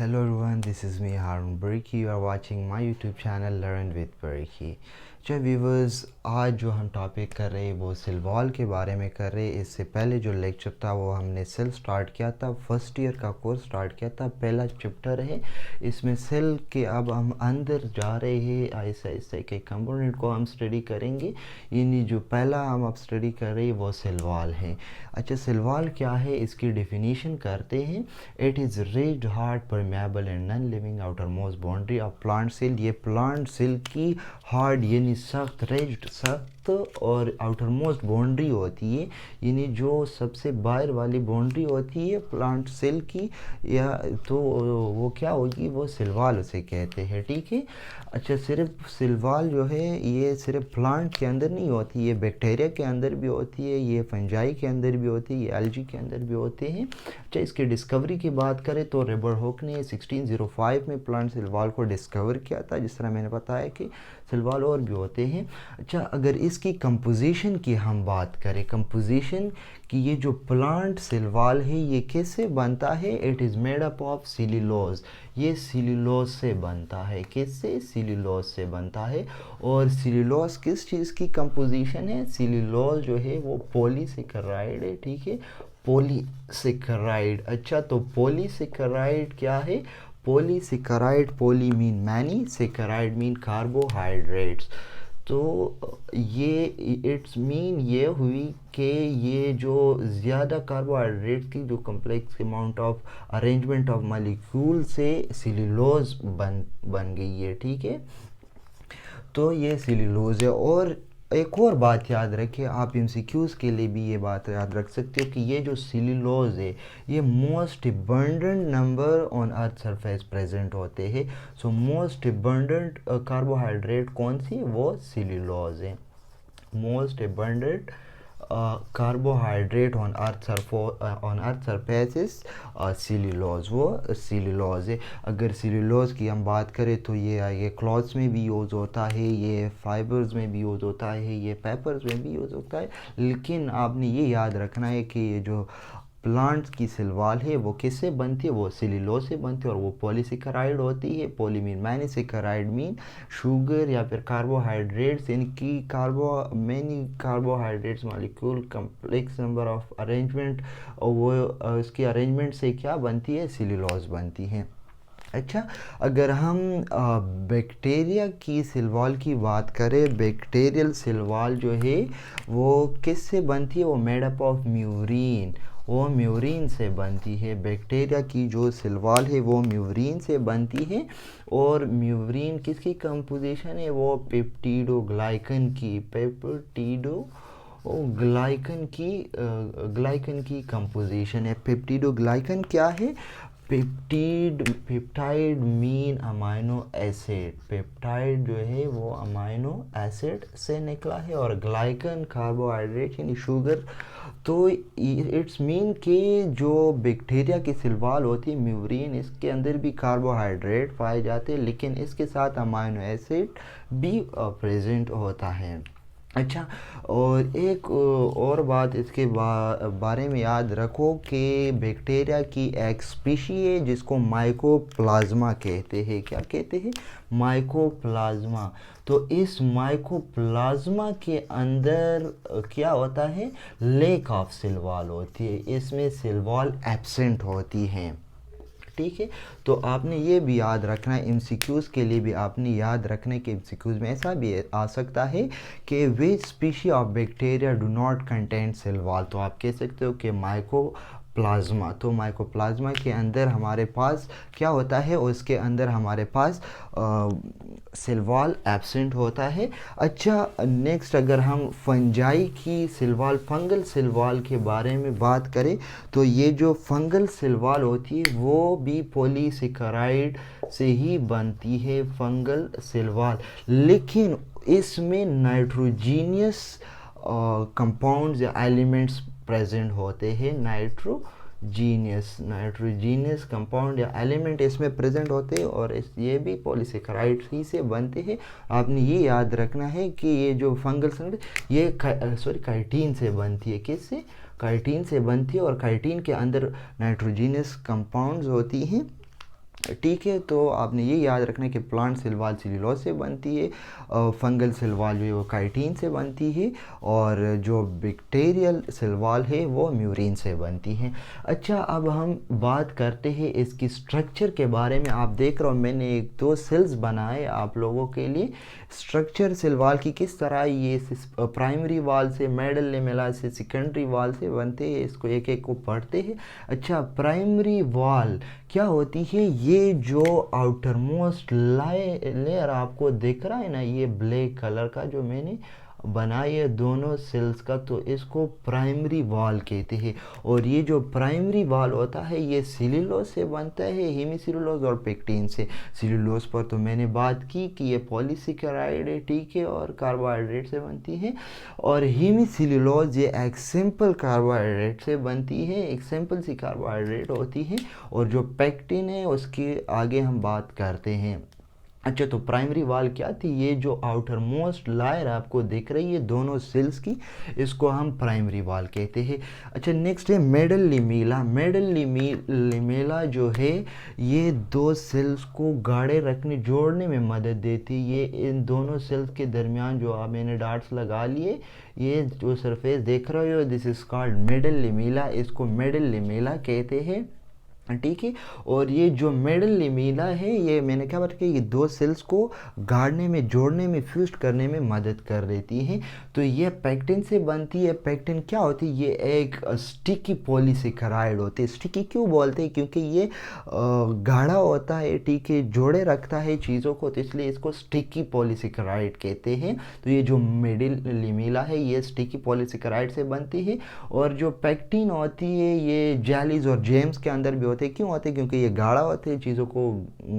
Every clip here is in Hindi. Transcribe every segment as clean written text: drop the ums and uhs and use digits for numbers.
Hello everyone, this is me Harun Bariki. You are watching my YouTube channel Learn with Bariki. जो व्यूवर्स आज जो हम टॉपिक कर रहे हैं वो सेल वॉल के बारे में कर रहे हैं। इससे पहले जो लेक्चर था वो हमने सेल स्टार्ट किया था, फर्स्ट ईयर का कोर्स स्टार्ट किया था, पहला चैप्टर है इसमें सेल के। अब हम अंदर जा रहे हैं, ऐसे ऐसे के कंपोनेंट को हम स्टडी करेंगे। यानी जो पहला हम अब स्टडी कर रहे हैं वो सेल वॉल है। अच्छा, सेल वॉल क्या है इसकी डेफिनेशन करते हैं। It is rigid hard permeable and non living outermost boundary of plant cell. ये प्लांट सेल की हार्ड यानी सख्त, रेज्ड सख्त और आउटर मोस्ट बाउंड्री होती है, यानी जो सबसे बाहर वाली बाउंड्री होती है प्लांट सेल की, या तो वो क्या होगी, वो सेल वॉल उसे कहते हैं। ठीक है। अच्छा, सिर्फ सेल वॉल जो है ये सिर्फ प्लांट के अंदर नहीं होती, ये बैक्टीरिया के अंदर भी होती है, ये फंजाई के अंदर भी होती है, ये एल्गी के अंदर भी होते हैं। अच्छा, इसकी डिस्कवरी की बात करें तो रॉबर्ट हुक ने 1605 में प्लांट सेल वॉल को डिस्कवर किया था। जिस तरह मैंने बताया कि सेल वॉल और भी होते हैं। अच्छा, अगर इसकी कंपोजिशन की हम बात करें, कंपोजिशन कि ये जो प्लांट सेल वॉल है ये कैसे बनता है, it is made up of cellulose. ये सेल्यूलोज से बनता है। किससे? सेल्यूलोज से बनता है। और सेल्यूलोज किस चीज़ की कंपोजिशन है? सेल्यूलोज जो है वो पॉलीसेकेराइड है। ठीक है, पॉलीसेकेराइड। अच्छा, तो पॉलीसेकेराइड क्या है? Polysaccharide, poly mean many, saccharide mean carbohydrates. तो ये इट्स मीन ये हुई कि ये जो ज़्यादा कार्बोहाइड्रेट की जो complex amount of arrangement of molecule से सेल्यूलोज बन गई है। ठीक है, तो ये सेल्यूलोज है। और एक और बात याद रखें, आप एमसीक्यूज़ के लिए भी ये बात याद रख सकते हो कि ये जो सेल्यूलोज है ये most abundant number on earth surface present होते हैं। सो मोस्ट अबंडेंट कार्बोहाइड्रेट कौन सी? वो सेल्यूलोज है। Most abundant carbohydrate on earth surfaces cellulose, वो सेल्यूलोज है। अगर सेल्यूलोज की हम बात करें तो ये क्लॉथ्स में भी यूज़ होता है, ये फाइबर्स में भी यूज़ होता है, ये पेपर्स में भी यूज़ होता है। लेकिन आपने ये याद रखना है कि ये जो प्लांट्स की सेल वॉल है वो किससे बनती है? वो सेल्यूलोज से बनती है। और वो पॉलीसेकेराइड होती है। Poly mean many, saccharide mean sugar या फिर कार्बोहाइड्रेट्स, इनकी many carbohydrates molecule complex number of arrangement, और वो इसकी अरेंजमेंट से क्या बनती है? सेल्यूलोज बनती है। अच्छा, अगर हम बैक्टीरिया की सेल वॉल की बात करें, बैक्टीरियल सेल वॉल जो है वो किससे बनती है? वो मेड अप ऑफ म्यूरीन, वो म्यूरीन से बनती है। बैक्टीरिया की जो सेल वॉल है वो म्यूरीन से बनती है। और म्यूरीन किसकी कंपोजिशन है? वो पेप्टिडोग्लाइकन की, ग्लाइकन की कंपोजिशन है। पेप्टिडोग्लाइकन क्या है? Peptide mean amino acid. Peptide जो है वो अमाइनो एसिड से निकला है, और ग्लाइकन कार्बोहाइड्रेट यानी शुगर। तो इट्स मीन कि जो बैक्टीरिया की सेल वॉल होती है म्यूरीन, इसके अंदर भी कार्बोहाइड्रेट पाए जाते हैं, लेकिन इसके साथ अमाइनो एसिड भी प्रेजेंट होता है। अच्छा, और एक और बात इसके बारे में याद रखो कि बैक्टीरिया की एक स्पीशी है जिसको माइकोप्लाज्मा कहते हैं। क्या कहते हैं? माइकोप्लाज्मा। तो इस माइकोप्लाज्मा के अंदर क्या होता है? लेक ऑफ सेल वॉल होती है, इसमें सेल वॉल एब्सेंट होती है। ठीक है, तो आपने ये भी याद रखना है, एमसीक्यूज़ के लिए भी आपने याद रखना है कि एमसीक्यूज़ में ऐसा भी आ सकता है कि which species of bacteria do not contain cell wall. तो आप कह सकते हो कि माइकोप्लाज्मा। तो माइकोप्लाज्मा के अंदर हमारे पास क्या होता है? उसके अंदर हमारे पास सेल वॉल एब्सेंट होता है। अच्छा, नेक्स्ट अगर हम फंजाई की cell wall, fungal cell wall के बारे में बात करें तो ये जो फंगल सेल वॉल होती है वो भी पॉलीसेकेराइड से ही बनती है, फंगल सेल वॉल। लेकिन इसमें नाइट्रोजीनियस कंपाउंड्स या एलिमेंट्स प्रेजेंट होते हैं। नाइट्रोजीनियस कंपाउंड या एलिमेंट इसमें प्रेजेंट होते हैं, और ये भी पॉलीसेकेराइड ही से बनते हैं। आपने ये याद रखना है कि ये जो फंगल सेल ये काइटिन से बनती है। किससे? काइटिन से बनती है। और काइटिन के अंदर नाइट्रोजीनियस कंपाउंड्स होती हैं, ठीक है। तो आपने ये याद रखना है कि प्लांट सिलवाल सेल्यूलोज से बनती है, फंगल सिलवाल जो है वो काइटिन से बनती है, और जो बैक्टीरियल सिलवाल है वो म्यूरिन से बनती है। अच्छा, अब हम बात करते हैं इसकी स्ट्रक्चर के बारे में। आप देख रहे हो मैंने एक दो सेल्स बनाए आप लोगों के लिए। स्ट्रक्चर सिलवाल की किस तरह ये प्राइमरी वाल से, मेडल लेमेला से, सेकेंडरी वाल से बनते हैं, इसको एक एक को पढ़ते हैं। अच्छा, प्राइमरी वाल क्या होती है? ये जो आउटर मोस्ट लेयर आपको दिख रहा है ना, ये ब्लैक कलर का जो मैंने बनाई है दोनों सेल्स का, तो इसको प्राइमरी वाल कहते हैं। और ये जो प्राइमरी वाल होता है ये सेल्यूलोज से बनता है, हेमीसेल्यूलोज और पेक्टिन से। सेल्यूलोज पर तो मैंने बात की कि ये पॉलीसेकेराइड है, ठीक है, और कार्बोहाइड्रेट से बनती है। और हेमीसेल्यूलोज ये एक सिंपल कार्बोहाइड्रेट से बनती है, एक सिंपल सी कार्बोहाइड्रेट होती है। और जो पेक्टिन है उसके आगे हम बात करते हैं। अच्छा, तो प्राइमरी वाल क्या थी? ये जो आउटर मोस्ट लायर आपको दिख रही है दोनों सेल्स की, इसको हम प्राइमरी वाल कहते हैं। अच्छा, नेक्स्ट है मेडल लिमेला। मेडल लिमेला जो है ये दो सेल्स को गाढ़े रखने, जोड़ने में मदद देती है। ये इन दोनों सेल्स के दरमियान जो आप मैंने डाट्स लगा लिए, ये जो सरफेस देख रहे हो, दिस इज कॉल्ड मेडल लिमेला, इसको मेडल लिमेला कहते हैं, ठीक है। और ये जो मेडल लिमेला है, ये मैंने क्या बात की, ये दो सेल्स को गाड़ने में, जोड़ने में, फ्यूज करने में मदद कर देती है। तो ये पेक्टिन से बनती है। पेक्टिन क्या होती है? ये एक स्टिकी पॉलीसेकेराइड होती है। स्टिकी क्यों बोलते हैं? क्योंकि ये गाढ़ा होता है, ठीक है, जोड़े रखता है चीज़ों को, तो इसलिए इसको स्टिकी पॉलीसेकेराइड कहते हैं। तो ये जो मेडल लिमेला है ये स्टिकी पॉलीसेकेराइड से बनती है। और जो पेक्टिन होती है ये जेलीज और जेम्स के अंदर भी होते हैं। क्यों होते हैं? क्योंकि ये गाढ़ा होते हैं, चीज़ों को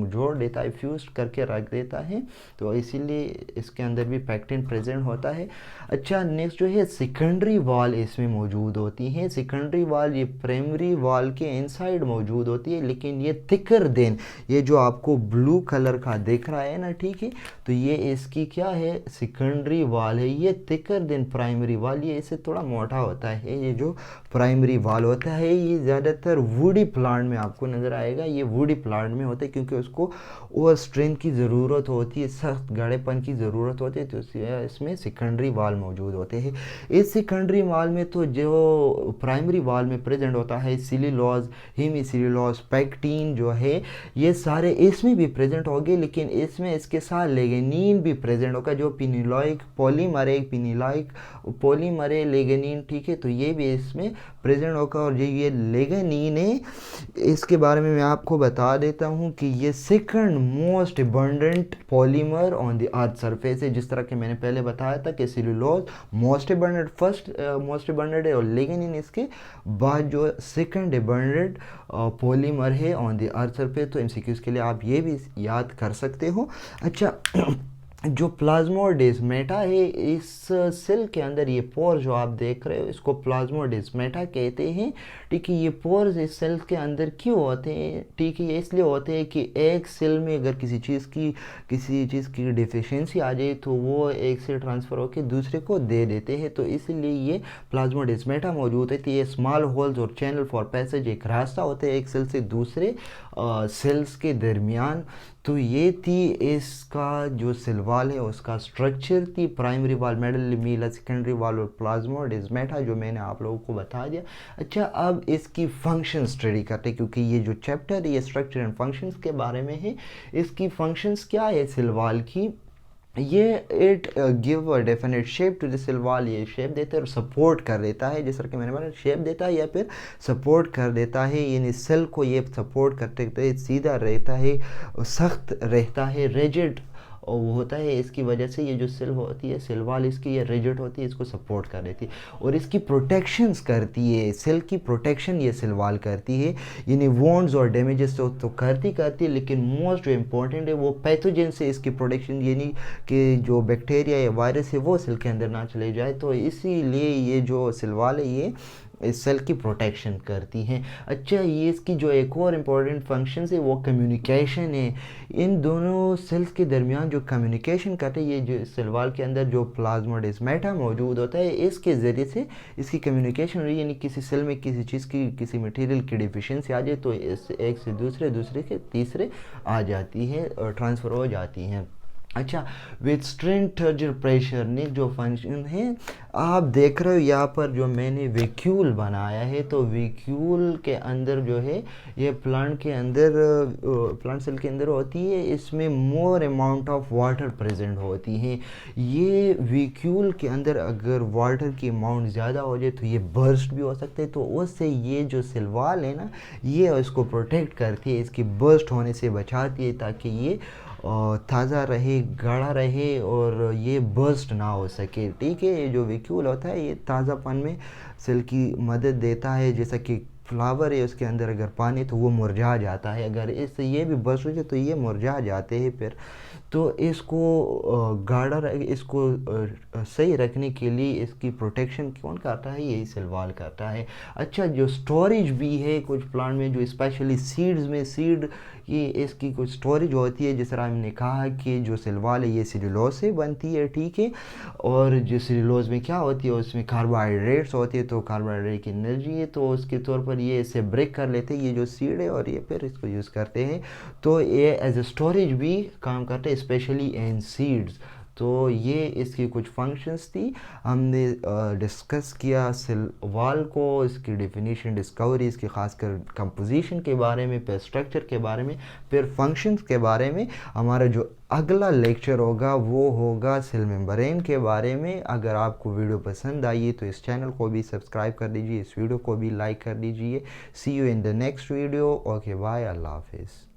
जोड़ देता है, फ्यूज करके रख देता है, तो इसीलिए इसके अंदर भी पेक्टिन प्रेजेंट होता है। अच्छा, नेक्स्ट जो है सेकेंडरी वाल इसमें मौजूद होती है। सेकेंडरी वाल ये प्राइमरी वाल के इनसाइड मौजूद होती है, लेकिन ये थिकर देन, ये जो आपको ब्लू कलर का दिख रहा है ना, ठीक है, तो ये इसकी क्या है? सेकेंडरी वाल है। ये थिकर देन प्राइमरी वाल, ये इससे थोड़ा मोटा होता है। ये जो प्राइमरी वाल होता है ये ज़्यादातर वुडी प्लांट में आपको नज़र आएगा। ये वुडी प्लांट में होता है क्योंकि उसको ओवर स्ट्रेंथ की ज़रूरत होती है, सख्त गाढ़ेपन की ज़रूरत होती है, तो इसमें सेकेंडरी वाल मौजूद होते हैं। इस सेकेंडरी वाल में तो जो प्राइमरी वाल में प्रेजेंट होता है सेल्यूलोज, हेमीसेल्यूलोज, पेक्टिन जो है, ये सारे इसमें भी प्रेजेंट होंगे, लेकिन इसमें इसके साथ लिग्निन भी प्रेजेंट होगा, जो पिनिलॉइक पॉलीमर है, पिनिलॉइक पॉलीमर है लिग्निन, ठीक है, तो ये भी इसमें प्रेजेंट होगा। और ये लिग्निन है, इसके बारे में मैं आपको बता देता हूँ कि ये second most abundant polymer on the earth surface है। जिस तरह के मैंने पहले बताया था कि cellulose most abundant, first most abundant है, और लिग्निन इसके बाद जो सेकंड अबंडेंट पॉलीमर है ऑन द अर्थ सरफेस। तो एमसीक्यूज के लिए आप ये भी याद कर सकते हो। अच्छा, जो प्लाज्मोडेस्माटा है, इस सेल के अंदर ये पोर जो आप देख रहे हो इसको प्लाज्मोडेस्माटा कहते हैं, ठीक है। ये पोर्स इस सेल के अंदर क्यों होते हैं? ठीक है, ये इसलिए होते हैं कि एक सेल में अगर किसी चीज़ की डिफिशियंसी आ जाए तो वो एक से ट्रांसफ़र होकर दूसरे को दे देते हैं, तो इसलिए ये प्लाज्मोडेस्माटा मौजूद है। तो ये स्मॉल होल्स और चैनल फॉर पैसेज, एक रास्ता होता है एक सेल से दूसरे सेल्स के दरमियान। तो ये थी इसका जो सेल वाल है उसका स्ट्रक्चर थी, प्राइमरी वाल, मेडल लिमेला, सेकेंडरी वाल और प्लाज्मोडेस्माटा, जो मैंने आप लोगों को बता दिया। अच्छा, अब इसकी फंक्शन स्टडी करते हैं, क्योंकि ये जो चैप्टर है ये स्ट्रक्चर एंड फंक्शंस के बारे में है। इसकी फंक्शंस क्या है सेल वाल की? ये it give a definite shape to the cell wall, ये शेप देता है और सपोर्ट कर देता है, जिस तरह के मैंने बोला शेप देता है या फिर सपोर्ट कर देता है, यानी सेल को ये सपोर्ट करते हुए सीधा रहता है, सख्त रहता है, रिजिड वो होता है। इसकी वजह से ये जो सेल होती है, सेल वाल इसकी ये रिजिड होती है, इसको सपोर्ट कर देती है और इसकी प्रोटेक्शंस करती है। सेल की प्रोटेक्शन ये सेल वाल करती है, यानी वोंड्स और डैमेजेस तो करती है, लेकिन मोस्ट जो इम्पोर्टेंट है वो पैथोजन से इसकी प्रोटेक्शन, यानी कि जो बैक्टीरिया या वायरस है वो सेल के अंदर ना चले जाए। तो इसीलिए ये जो सेल वाल है ये इस सेल की प्रोटेक्शन करती हैं। अच्छा, ये इसकी जो एक और इम्पॉर्टेंट फंक्शन है वो कम्युनिकेशन है। इन दोनों सेल्स के दरमियान जो कम्युनिकेशन करते हैं, ये जो सेल वॉल के अंदर जो प्लाज्मोडेस्माटा मौजूद होता है, इसके ज़रिए से इसकी कम्युनिकेशन हो रही है। यानी किसी सेल में किसी चीज़ की, किसी मटेरियल की डिफिशियंसी आ जाए तो इस एक से दूसरे, दूसरे के तीसरे आ जाती है और ट्रांसफ़र हो जाती हैं। अच्छा, विद स्ट्रेन टर्जर प्रेशर ने जो फंक्शन है, आप देख रहे हो यहाँ पर जो मैंने वैक्यूल बनाया है, तो वैक्यूल के अंदर जो है ये प्लांट के अंदर, प्लांट सेल के अंदर होती है, इसमें more amount of water present होती है। ये वैक्यूल के अंदर अगर वाटर की अमाउंट ज़्यादा हो जाए तो ये बर्स्ट भी हो सकते हैं, तो उससे ये जो सेल वॉल है ना, ये उसको प्रोटेक्ट करती है, इसकी बर्स्ट होने से बचाती है, ताकि ये ताज़ा रहे, गाढ़ा रहे और ये बर्स्ट ना हो सके। ठीक है, ये जो वैक्यूल होता है ये ताज़ापन में सेल की मदद देता है। जैसा कि फ्लावर है, उसके अंदर अगर पानी तो वो मुरझा जाता है, अगर इससे ये भी बर्स्ट हो जाए तो ये मुरझा जाते हैं फिर। तो इसको गाढ़ा इसको सही रखने के लिए इसकी प्रोटेक्शन कौन करता है? यही सेल वॉल करता है। अच्छा, जो स्टोरेज भी है कुछ प्लांट में, जो स्पेशली सीड्स में, सीड की इसकी कुछ स्टोरेज होती है। जिस तरह हमने कहा कि जो सेल वॉल है ये सेलुलोज से बनती है, ठीक है, और जो सेलुलोज में क्या होती है, उसमें कार्बोहाइड्रेट्स होती है, तो कार्बोहाइड्रेट की एनर्जी है, तो उसके तौर पर ये इसे ब्रेक कर लेते हैं, ये जो सीड है, और ये फिर इसको यूज़ करते हैं। तो ये एज ए स्टोरेज भी काम करते हैं, स्पेशली इन सीड्स। तो ये इसकी कुछ फंक्शंस थी, हमने डिस्कस किया सेल वॉल को, इसकी डेफिनेशन, डिस्कवरी, इसकी खासकर कंपोजिशन के बारे में, फिर स्ट्रक्चर के बारे में, फिर फंक्शंस के बारे में। हमारा जो अगला लेक्चर होगा वो होगा सेल मेम्ब्रेन के बारे में। अगर आपको वीडियो पसंद आई तो इस चैनल को भी सब्सक्राइब कर दीजिए, इस वीडियो को भी लाइक कर दीजिए। See you in the next video. Okay, bye, अल्लाह हाफिज़।